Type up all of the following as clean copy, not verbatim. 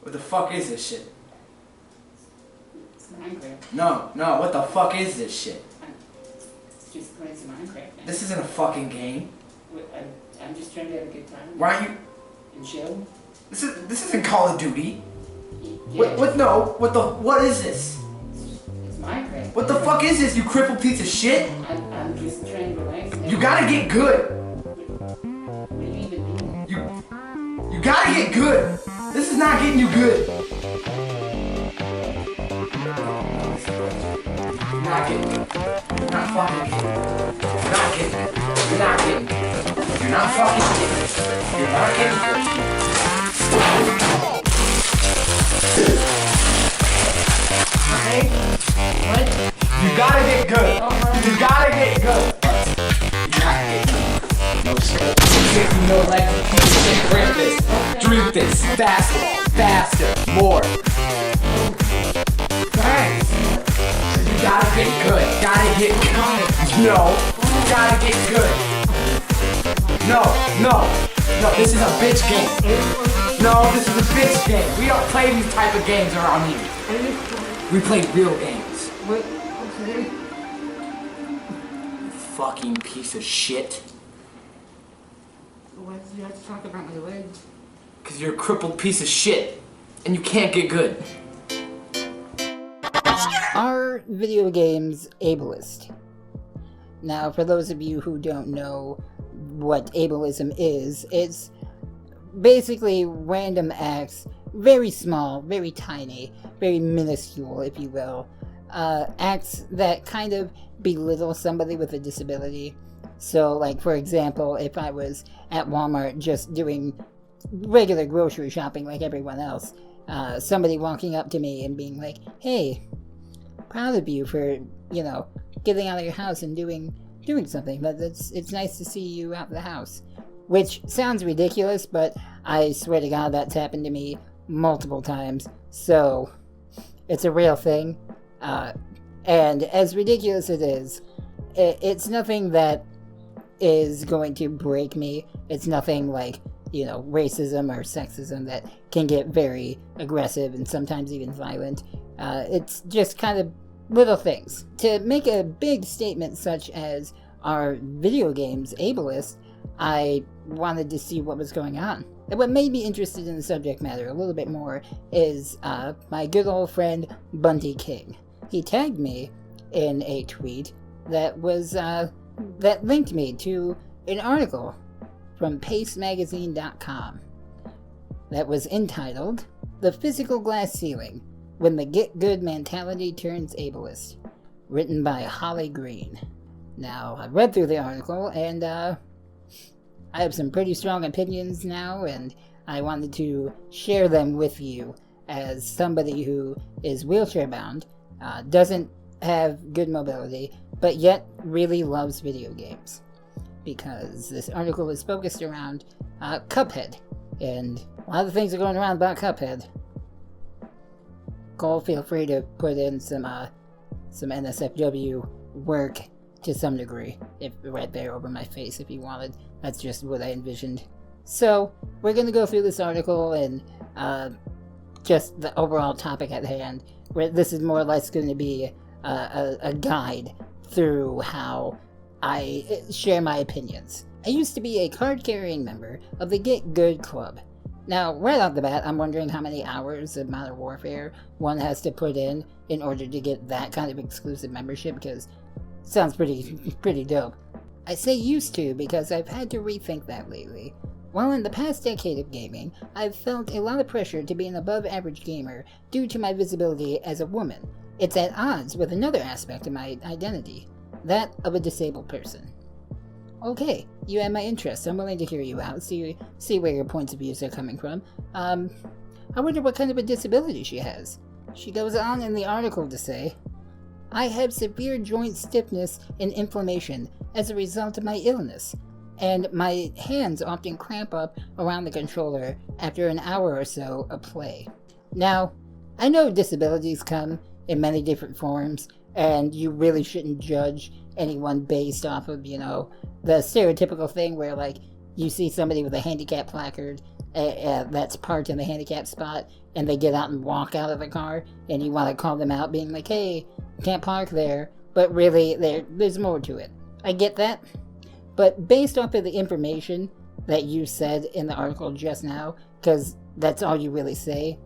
What the fuck is this shit? It's Minecraft. No, what the fuck is this shit? It's just playing some Minecraft, man. This isn't a fucking game. I'm just trying to have a good time. Why are you... And chill. This isn't Call of Duty. Yeah. What is this? It's Minecraft. What the fuck is this, you crippled piece of shit? I'm just trying to relax. You gotta get good. What do you even mean? You gotta get good. This is not getting you good. You're not getting good. You're not fucking getting good. You're not getting good. You're not getting good. You're not fucking getting good. You're not getting good. Okay? What? You gotta get good. You gotta get good. You gotta get good. No skill. No electric. Grip this. Drink this. Faster. More. Thanks. You gotta get good. Gotta get good. No. You gotta get good. No. This is a bitch game. No, this is a bitch game. We don't play these type of games around here. We play real games. What? Okay. Fucking piece of shit. Why did you have to talk about my legs? Because you're a crippled piece of shit. And you can't get good. Are video games ableist? Now, for those of you who don't know what ableism is, it's basically random acts, very small, very tiny, very minuscule, if you will, acts that kind of belittle somebody with a disability. So, like, for example, if I was at Walmart just doing regular grocery shopping like everyone else, somebody walking up to me and being like, hey, proud of you for, getting out of your house and doing something, but it's nice to see you out of the house. Which sounds ridiculous, but I swear to God that's happened to me multiple times, so it's a real thing. And as ridiculous as it is, it's nothing that is going to break me. It's nothing like, racism or sexism that can get very aggressive and sometimes even violent. It's just kind of little things. To make a big statement such as, are video games ableist, I wanted to see what was going on. And what made me interested in the subject matter a little bit more is my good old friend Bunty King. He tagged me in a tweet that was that linked me to an article from PaceMagazine.com that was entitled "The Physical Glass Ceiling: When the Get Good Mentality Turns Ableist," written by Holly Green. Now, I read through the article, and I have some pretty strong opinions now, and I wanted to share them with you as somebody who is wheelchair-bound, doesn't have good mobility, but yet really loves video games. Because this article is focused around Cuphead, and a lot of things are going around about Cuphead. Cole, feel free to put in some NSFW work to some degree, if right there over my face if you wanted. That's just what I envisioned. So, we're going to go through this article and just the overall topic at hand, where this is more or less going to be a guide through how I share my opinions. I used to be a card-carrying member of the Get Good Club. Now, right off the bat, I'm wondering how many hours of Modern Warfare one has to put in order to get that kind of exclusive membership, because it sounds pretty dope. I say used to because I've had to rethink that lately. While in the past decade of gaming, I've felt a lot of pressure to be an above-average gamer due to my visibility as a woman. It's at odds with another aspect of my identity, that of a disabled person. Okay, you have my interest. I'm willing to hear you out, see where your points of views are coming from. I wonder what kind of a disability she has. She goes on in the article to say, I have severe joint stiffness and inflammation as a result of my illness, and my hands often cramp up around the controller after an hour or so of play. Now, I know disabilities come in many different forms, and you really shouldn't judge anyone based off of, the stereotypical thing where, like, you see somebody with a handicap placard that's parked in the handicap spot, and they get out and walk out of the car, and you want to call them out, being like, hey, you can't park there, but really, there's more to it. I get that, but based off of the information that you said in the article just now, because that's all you really say,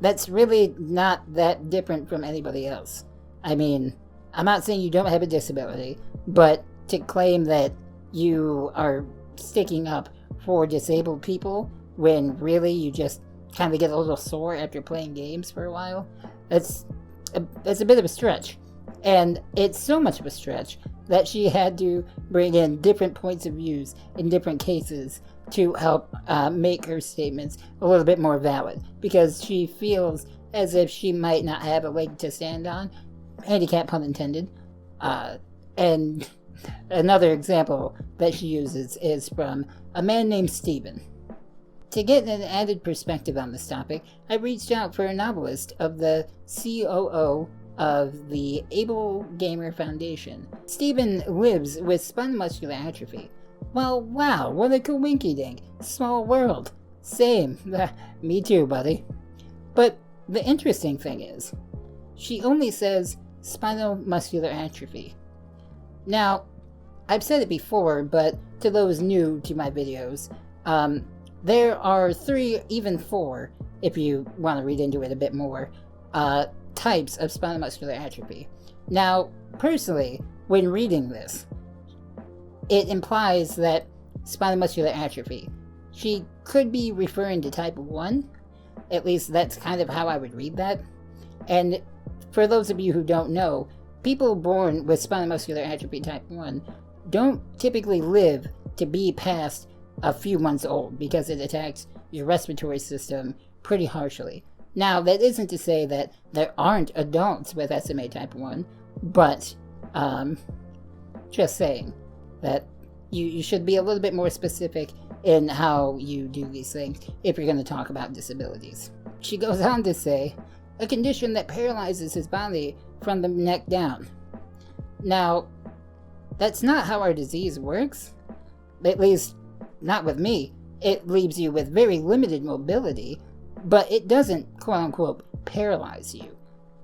that's really not that different from anybody else. I mean, I'm not saying you don't have a disability, but to claim that you are sticking up for disabled people when really you just kind of get a little sore after playing games for a while, that's a bit of a stretch. And it's so much of a stretch that she had to bring in different points of views in different cases to help make her statements a little bit more valid, because she feels as if she might not have a leg to stand on, handicap pun intended. And another example that she uses is from a man named Steven. To get an added perspective on this topic, I reached out for a novelist of the COO of the Able Gamer Foundation. Steven lives with spinal muscular atrophy. Well, wow, what a coinky-dink. Small world. Same. Me too, buddy. But the interesting thing is, she only says spinal muscular atrophy. Now, I've said it before, but to those new to my videos, there are 3, even 4, if you want to read into it a bit more, types of spinal muscular atrophy. Now, personally, when reading this, it implies that spinal muscular atrophy, she could be referring to type 1. At least that's kind of how I would read that. And for those of you who don't know, people born with spinal muscular atrophy type 1 don't typically live to be past a few months old, because it attacks your respiratory system pretty harshly. Now, that isn't to say that there aren't adults with SMA type 1, but just saying that you should be a little bit more specific in how you do these things if you're going to talk about disabilities. She goes on to say, a condition that paralyzes his body from the neck down. Now, that's not how our disease works. At least, not with me. It leaves you with very limited mobility, but it doesn't, quote-unquote, paralyze you.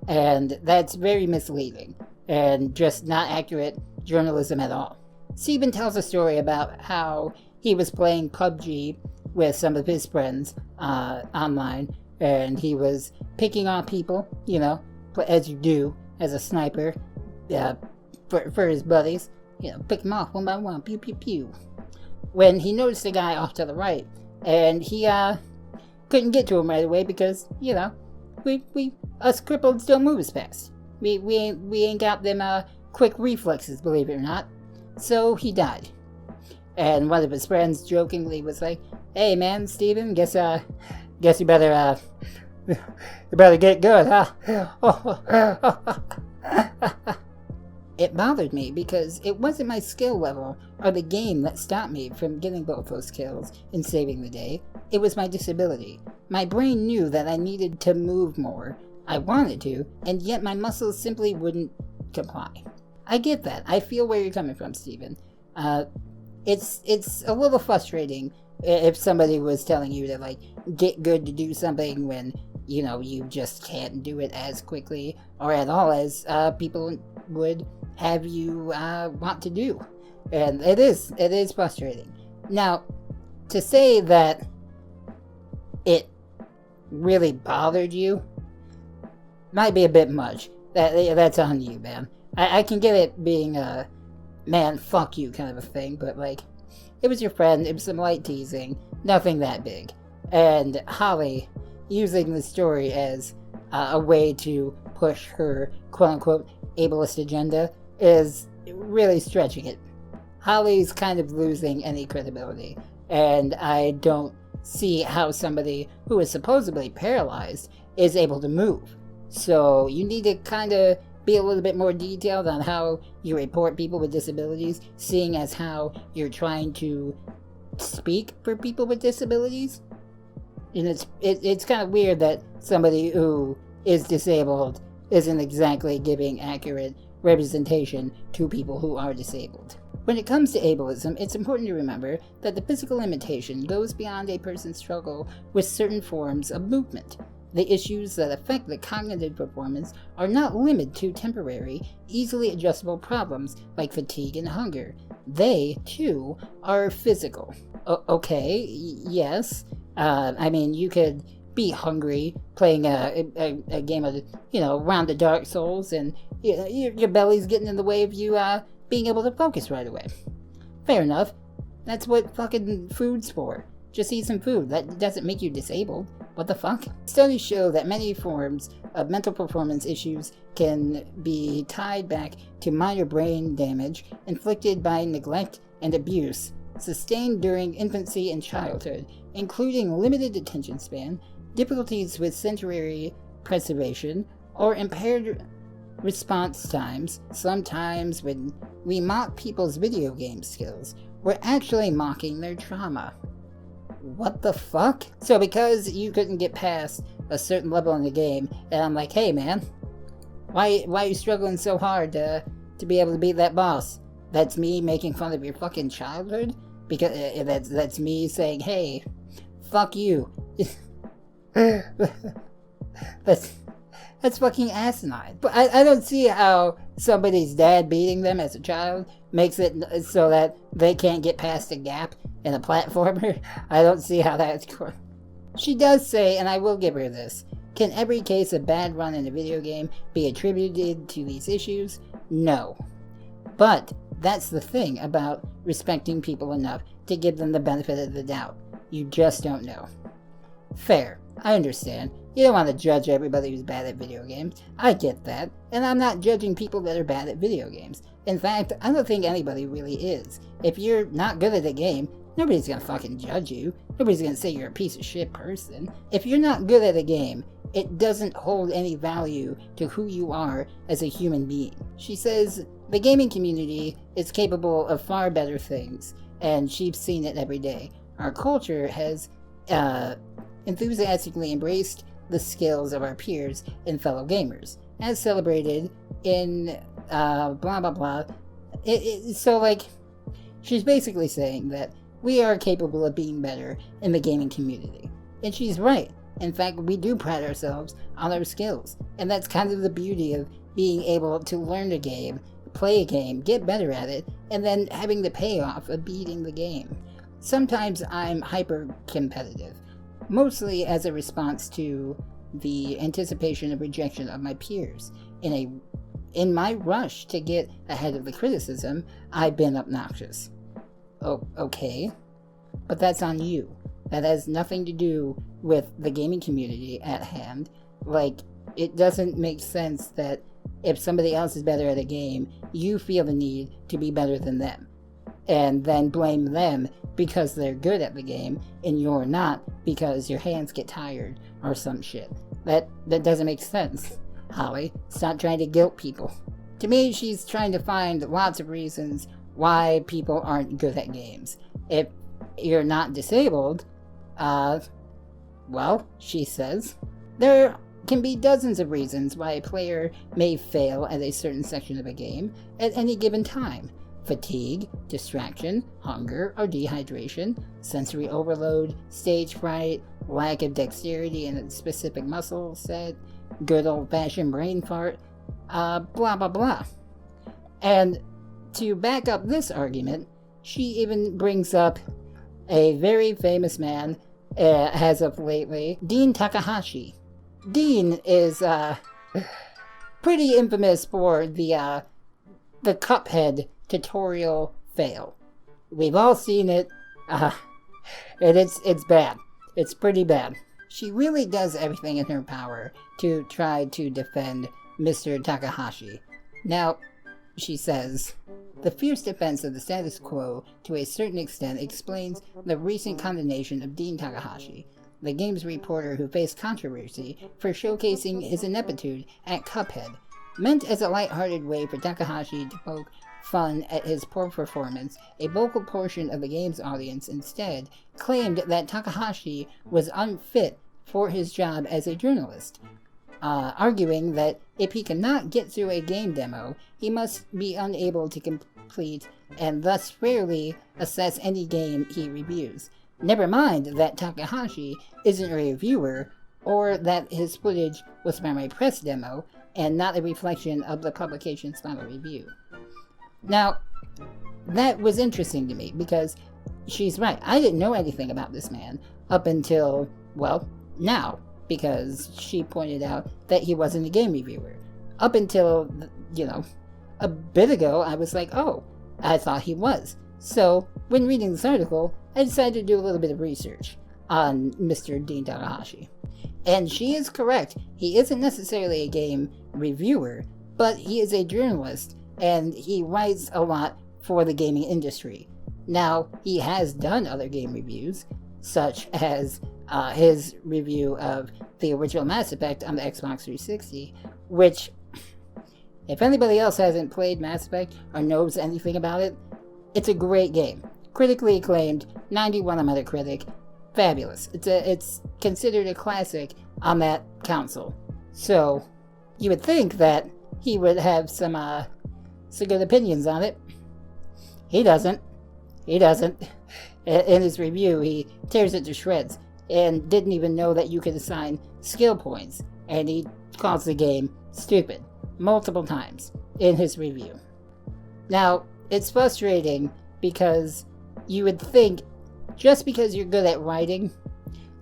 And that's very misleading, and just not accurate journalism at all. Steven tells a story about how he was playing PUBG with some of his friends online, and he was picking on people, you know, as you do as a sniper, for his buddies. You know, pick them off one by one, pew pew pew. When he noticed a guy off to the right, and he couldn't get to him right away because, you know, we us crippleds don't move as fast. We ain't got them quick reflexes, believe it or not. So he died. And one of his friends jokingly was like, "Hey man, Steven, guess you better get good, huh?" It bothered me because it wasn't my skill level or the game that stopped me from getting both those kills and saving the day. It was my disability. My brain knew that I needed to move more. I wanted to, and yet my muscles simply wouldn't comply. I get that. I feel where you're coming from, Steven. It's a little frustrating if somebody was telling you to, like, get good to do something when, you know, you just can't do it as quickly or at all as people would have you want to do. And it is frustrating. Now, to say that it really bothered you might be a bit much. That's on you, man. I can get it being a man, fuck you kind of a thing, but, like, it was your friend, it was some light teasing, nothing that big. And Holly using the story as a way to push her quote-unquote ableist agenda is really stretching it. Holly's kind of losing any credibility, and I don't see how somebody who is supposedly paralyzed is able to move. So you need to kind of be a little bit more detailed on how you report people with disabilities, seeing as how you're trying to speak for people with disabilities. And it's kind of weird that somebody who is disabled isn't exactly giving accurate representation to people who are disabled. When it comes to ableism, it's important to remember that the physical limitation goes beyond a person's struggle with certain forms of movement. The issues that affect the cognitive performance are not limited to temporary, easily adjustable problems like fatigue and hunger. They, too, are physical. Okay, yes. I mean, you could be hungry playing a game of, Round the Dark Souls, and your belly's getting in the way of you being able to focus right away. Fair enough. That's what fucking food's for. Just eat some food. That doesn't make you disabled. What the fuck? Studies show that many forms of mental performance issues can be tied back to minor brain damage inflicted by neglect and abuse sustained during infancy and childhood, including limited attention span, difficulties with sensory preservation, or impaired response times. Sometimes when we mock people's video game skills, we're actually mocking their trauma. What the fuck? So because you couldn't get past a certain level in the game, and I'm like, hey man, why are you struggling so hard to be able to beat that boss? That's me making fun of your fucking childhood? Because that's me saying, hey, fuck you. That's fucking asinine. But I don't see how somebody's dad beating them as a child makes it so that they can't get past a gap in a platformer. I don't see how that's going. She does say, and I will give her this, can every case of bad run in a video game be attributed to these issues? No. But that's the thing about respecting people enough to give them the benefit of the doubt. You just don't know. Fair. I understand. You don't want to judge everybody who's bad at video games. I get that. And I'm not judging people that are bad at video games. In fact, I don't think anybody really is. If you're not good at a game, nobody's gonna fucking judge you. Nobody's gonna say you're a piece of shit person. If you're not good at a game, it doesn't hold any value to who you are as a human being. She says, the gaming community is capable of far better things, and she's seen it every day. Our culture has enthusiastically embraced the skills of our peers and fellow gamers, as celebrated in blah blah blah. So like, she's basically saying that we are capable of being better in the gaming community. And she's right. In fact, we do pride ourselves on our skills. And that's kind of the beauty of being able to learn a game, play a game, get better at it, and then having the payoff of beating the game. Sometimes I'm hyper-competitive, mostly as a response to the anticipation of rejection of my peers. In my rush to get ahead of the criticism, I've been obnoxious. Oh, okay, but that's on you. That has nothing to do with the gaming community at hand. Like, it doesn't make sense that if somebody else is better at a game, you feel the need to be better than them, and then blame them because they're good at the game, and you're not because your hands get tired or some shit. That doesn't make sense, Holly. Stop trying to guilt people. To me, she's trying to find lots of reasons why people aren't good at games. If you're not disabled, well, she says, there can be dozens of reasons why a player may fail at a certain section of a game at any given time. Fatigue, distraction, hunger or dehydration, sensory overload, stage fright, lack of dexterity in a specific muscle set, good old-fashioned brain fart, blah blah blah. And to back up this argument, she even brings up a very famous man as of lately, Dean Takahashi. Dean is pretty infamous for the Cuphead tutorial fail. We've all seen it, and it's bad. It's pretty bad. She really does everything in her power to try to defend Mr. Takahashi. Now, she says, the fierce defense of the status quo to a certain extent explains the recent condemnation of Dean Takahashi, the games reporter who faced controversy for showcasing his ineptitude at Cuphead. Meant as a light-hearted way for Takahashi to poke fun at his poor performance, a vocal portion of the game's audience instead claimed that Takahashi was unfit for his job as a journalist. arguing that if he cannot get through a game demo, he must be unable to complete and thus rarely assess any game he reviews. Never mind that Takahashi isn't a reviewer, or that his footage was from a press demo and not a reflection of the publication's final review. Now, that was interesting to me because she's right. I didn't know anything about this man up until, well, now, because she pointed out that he wasn't a game reviewer. Up until, a bit ago, I was like, oh, I thought he was. So, when reading this article, I decided to do a little bit of research on Mr. Dean Takahashi. And she is correct. He isn't necessarily a game reviewer, but he is a journalist, and he writes a lot for the gaming industry. Now, he has done other game reviews, such as his review of the original Mass Effect on the Xbox 360, which, if anybody else hasn't played Mass Effect or knows anything about it, it's a great game. Critically acclaimed, 91 on Metacritic, fabulous. It's considered a classic on that console. So, you would think that he would have some good opinions on it. He doesn't. In his review, he tears it to shreds and didn't even know that you could assign skill points, and he calls the game stupid multiple times in his review. Now, it's frustrating because you would think just because you're good at writing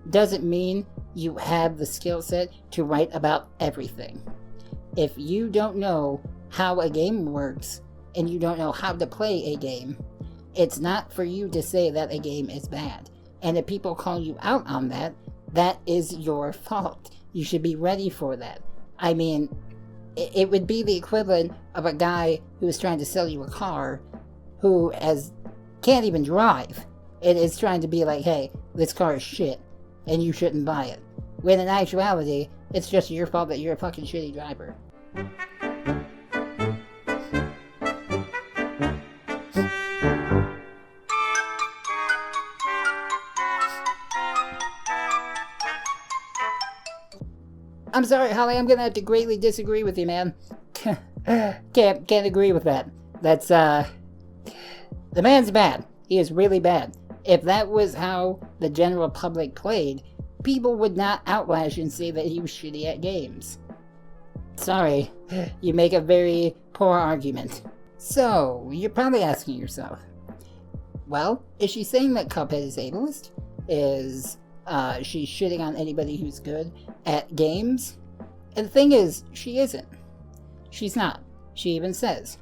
doesn't mean you have the skill set to write about everything. If you don't know how a game works and you don't know how to play a game, it's not for you to say that a game is bad. And if people call you out on that, that is your fault. You should be ready for that. I mean, it would be the equivalent of a guy who is trying to sell you a car who can't even drive and is trying to be like, hey, this car is shit and you shouldn't buy it. When in actuality, it's just your fault that you're a fucking shitty driver. I'm sorry, Holly, I'm gonna have to greatly disagree with you, man. Can't agree with that. That's, the man's bad. He is really bad. If that was how the general public played, people would not outlash and say that he was shitty at games. Sorry, you make a very poor argument. So, you're probably asking yourself, well, is she saying that Cuphead is ableist? Is she shitting on anybody who's good at games? And the thing is, she isn't. She's not. She even says,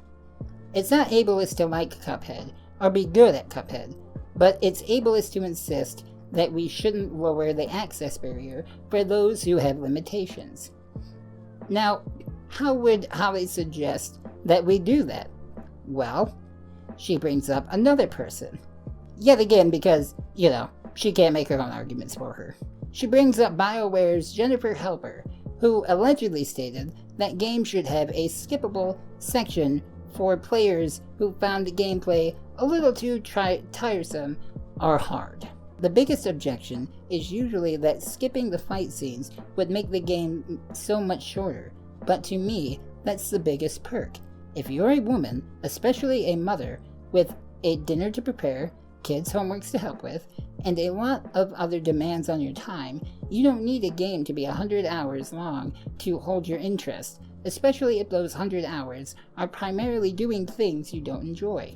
it's not ableist to like Cuphead or be good at Cuphead, but it's ableist to insist that we shouldn't lower the access barrier for those who have limitations. Now, how would Holly suggest that we do that? Well, she brings up another person. Yet again, because, she can't make her own arguments for her. She brings up BioWare's Jennifer Helper, who allegedly stated that games should have a skippable section for players who found the gameplay a little too tiresome or hard. The biggest objection is usually that skipping the fight scenes would make the game so much shorter, but to me, that's the biggest perk. If you're a woman, especially a mother, with a dinner to prepare, kids' homeworks to help with, and a lot of other demands on your time, you don't need a game to be 100 hours long to hold your interest, especially if those 100 hours are primarily doing things you don't enjoy.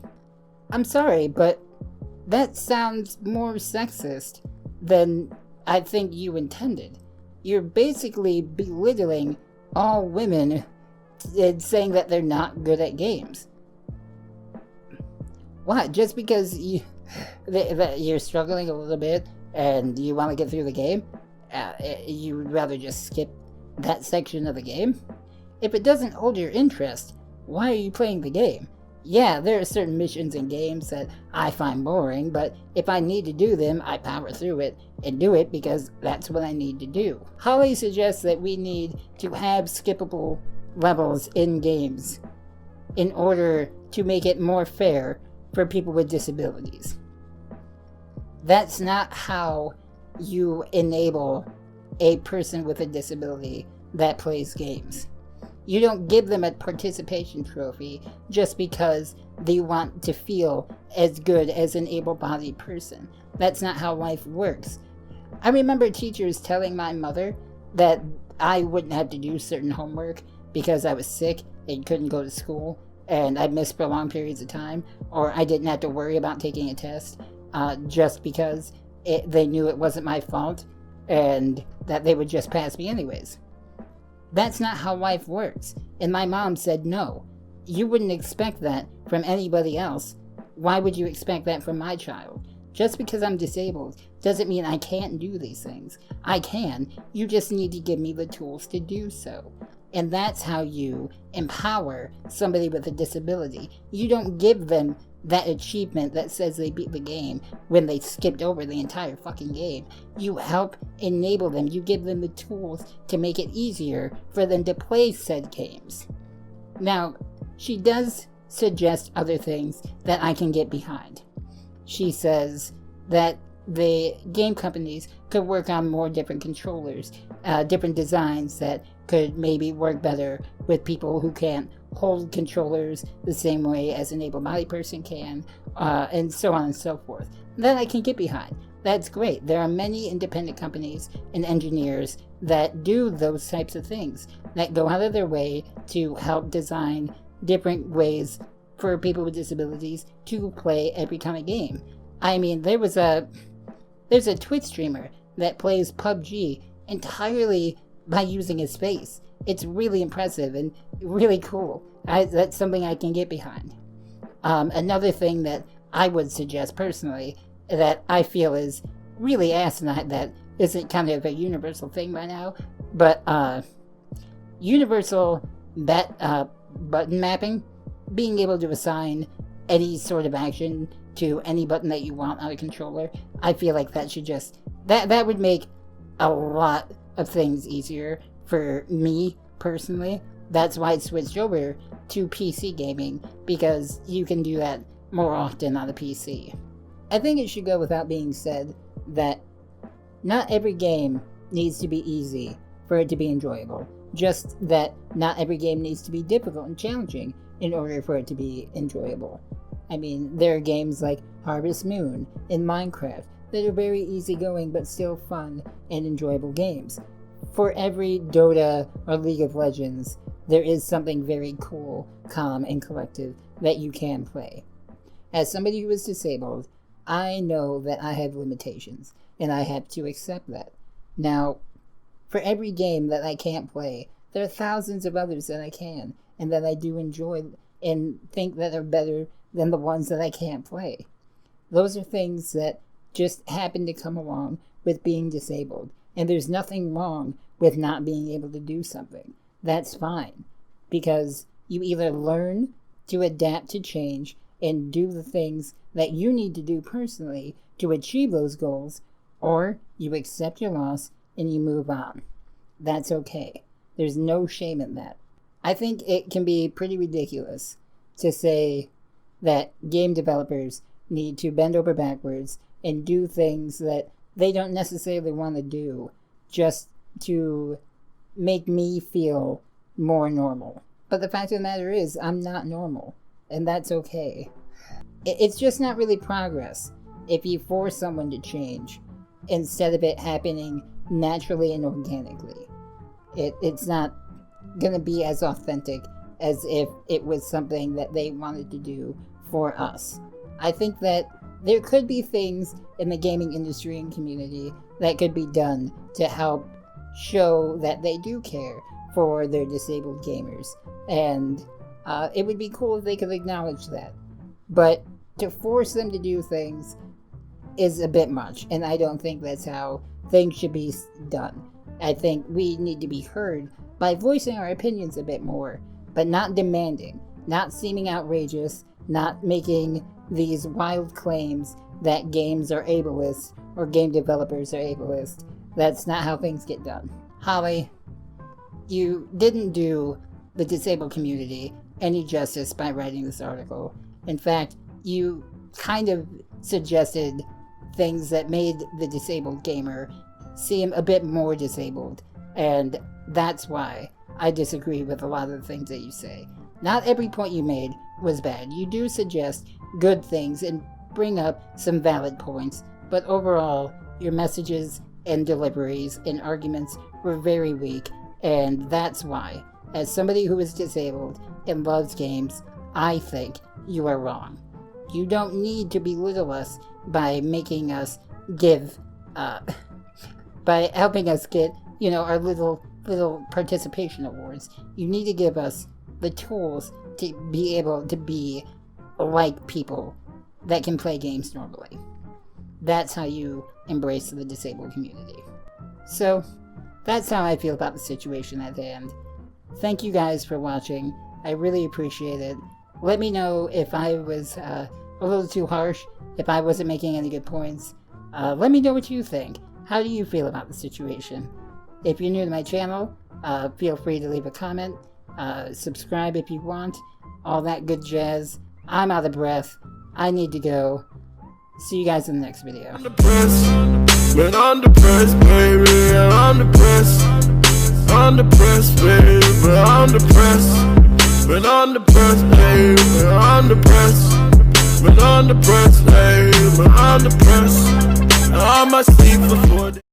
I'm sorry, but that sounds more sexist than I think you intended. You're basically belittling all women and saying that they're not good at games. What? Just because you're struggling a little bit and you want to get through the game, you would rather just skip that section of the game? If it doesn't hold your interest, why are you playing the game? Yeah, there are certain missions in games that I find boring, but if I need to do them, I power through it and do it because that's what I need to do. Holly suggests that we need to have skippable levels in games in order to make it more fair for people with disabilities. That's not how you enable a person with a disability that plays games. You don't give them a participation trophy just because they want to feel as good as an able-bodied person. That's not how life works. I remember teachers telling my mother that I wouldn't have to do certain homework because I was sick and couldn't go to school, and I missed for long periods of time, or I didn't have to worry about taking a test just because they knew it wasn't my fault and that they would just pass me anyways. That's not how life works. And my mom said, no, you wouldn't expect that from anybody else. Why would you expect that from my child? Just because I'm disabled doesn't mean I can't do these things. I can. You just need to give me the tools to do so. And that's how you empower somebody with a disability. You don't give them that achievement that says they beat the game when they skipped over the entire fucking game. You help enable them. You give them the tools to make it easier for them to play said games. Now, she does suggest other things that I can get behind. She says that the game companies could work on more different controllers, different designs that could maybe work better with people who can't hold controllers the same way as an able-bodied person can, and so on and so forth. That I can get behind. That's great. There are many independent companies and engineers that do those types of things, that go out of their way to help design different ways for people with disabilities to play every kind of game. I mean, there's a Twitch streamer that plays PUBG entirely by using his face. It's really impressive and really cool. That's something I can get behind. Another thing that I would suggest personally that I feel is really asinine, that isn't kind of a universal thing by now, but universal button mapping, being able to assign any sort of action to any button that you want on a controller, I feel like that should just, that would make a lot of things easier for me personally. That's why I switched over to PC gaming, because you can do that more often on a PC. I think it should go without being said that not every game needs to be easy for it to be enjoyable. Just that not every game needs to be difficult and challenging in order for it to be enjoyable. I mean, there are games like Harvest Moon and Minecraft that are very easygoing but still fun and enjoyable games. For every Dota or League of Legends, there is something very cool, calm, and collective that you can play. As somebody who is disabled, I know that I have limitations, and I have to accept that. Now, for every game that I can't play, there are thousands of others that I can, and that I do enjoy and think that are better than the ones that I can't play. Those are things that just happen to come along with being disabled, and there's nothing wrong with not being able to do something. That's fine, because you either learn to adapt to change and do the things that you need to do personally to achieve those goals, or you accept your loss and you move on. That's okay. There's no shame in that. I think it can be pretty ridiculous to say that game developers need to bend over backwards and do things that they don't necessarily want to do just to make me feel more normal. But the fact of the matter is, I'm not normal, and that's okay. It's just not really progress if you force someone to change instead of it happening naturally and organically. It's not going to be as authentic as if it was something that they wanted to do for us. I think that there could be things in the gaming industry and community that could be done to help show that they do care for their disabled gamers, and it would be cool if they could acknowledge that. But to force them to do things is a bit much, and I don't think that's how things should be done. I think we need to be heard by voicing our opinions a bit more, but not demanding, not seeming outrageous, not making these wild claims that games are ableist or game developers are ableist. That's not how things get done. Holly, you didn't do the disabled community any justice by writing this article. In fact, you kind of suggested things that made the disabled gamer seem a bit more disabled And that's why I disagree with a lot of the things that you say. Not every point you made was bad. You do suggest good things and bring up some valid points, but overall, your messages and deliveries and arguments were very weak, and that's why, as somebody who is disabled and loves games, I think you are wrong. You don't need to belittle us by making us give, by helping us get, our little participation awards. You need to give us the tools to be able to be like people that can play games normally. That's how you embrace the disabled community. So, that's how I feel about the situation at hand. Thank you guys for watching. I really appreciate it. Let me know if I was a little too harsh, if I wasn't making any good points. Let me know what you think. How do you feel about the situation? If you're new to my channel, feel free to leave a comment. Subscribe if you want. All that good jazz. I'm out of breath. I need to go. See you guys in the next video. When I'm depressed, baby, I'm depressed. I'm depressed, baby, I'm depressed. When I'm depressed, baby, I'm depressed. When I'm depressed, baby, I'm depressed. I might sleep for 4 days.